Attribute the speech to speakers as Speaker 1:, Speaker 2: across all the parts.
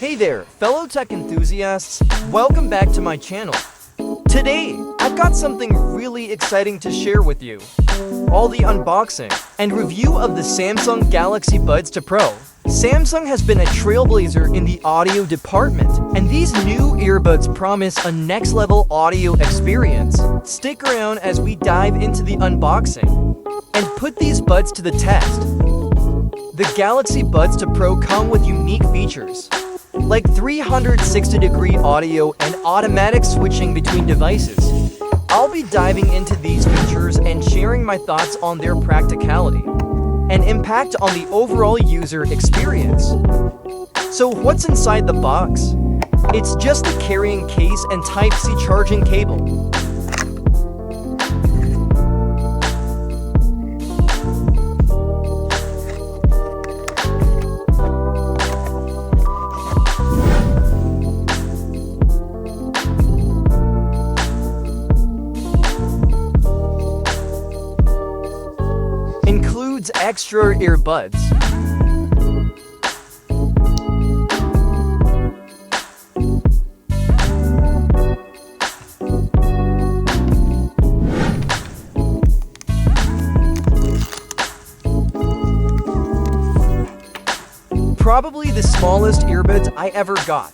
Speaker 1: Hey there, fellow tech enthusiasts, welcome back to my channel. Today, I've got something really exciting to share with you. All the unboxing and review of the Samsung Galaxy Buds 2 Pro. Samsung has been a trailblazer in the audio department, and these new earbuds promise a next-level audio experience. Stick around as we dive into the unboxing and put these buds to the test. The Galaxy Buds 2 Pro come with unique features, like 360-degree audio and automatic switching between devices. I'll be diving into these features and sharing my thoughts on their practicality and impact on the overall user experience. So what's inside the box? It's just a carrying case and Type-C charging cable. Includes extra earbuds, probably the smallest earbuds I ever got.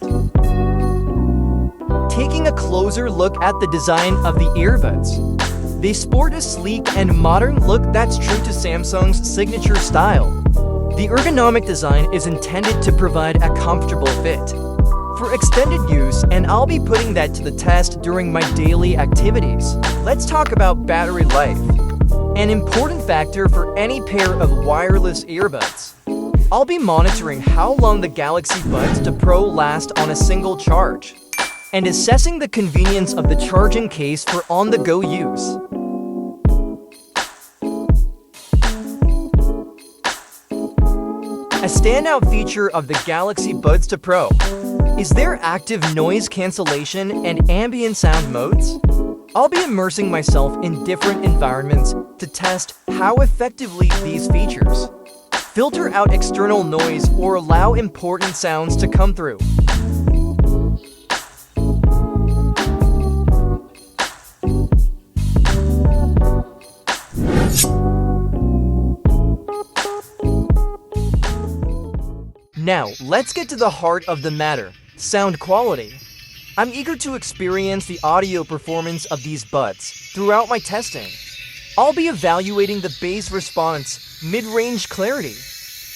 Speaker 1: Taking a closer look at the design of the earbuds, they sport a sleek and modern look that's true to Samsung's signature style. The ergonomic design is intended to provide a comfortable fit for extended use, and I'll be putting that to the test during my daily activities. Let's talk about battery life, an important factor for any pair of wireless earbuds. I'll be monitoring how long the Galaxy Buds 2 Pro last on a single charge and assessing the convenience of the charging case for on-the-go use. A standout feature of the Galaxy Buds 2 Pro is their active noise cancellation and ambient sound modes. I'll be immersing myself in different environments to test how effectively these features filter out external noise or allow important sounds to come through. Now, let's get to the heart of the matter, sound quality. I'm eager to experience the audio performance of these buds throughout my testing. I'll be evaluating the bass response, mid-range clarity,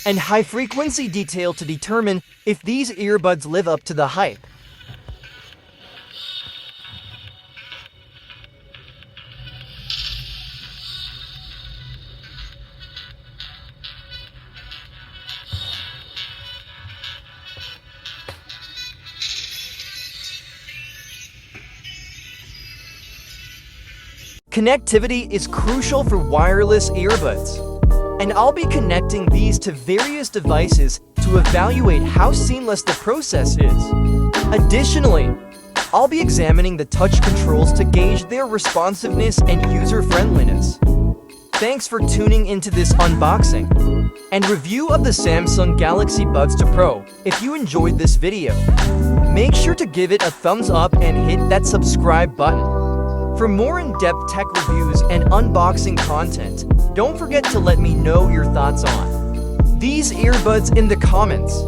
Speaker 1: and high-frequency detail to determine if these earbuds live up to the hype. Connectivity is crucial for wireless earbuds, and I'll be connecting these to various devices to evaluate how seamless the process is. Additionally, I'll be examining the touch controls to gauge their responsiveness and user-friendliness. Thanks for tuning into this unboxing and review of the Samsung Galaxy Buds 2 Pro. If you enjoyed this video, make sure to give it a thumbs up and hit that subscribe button. For more in-depth tech reviews and unboxing content, don't forget to let me know your thoughts on these earbuds in the comments.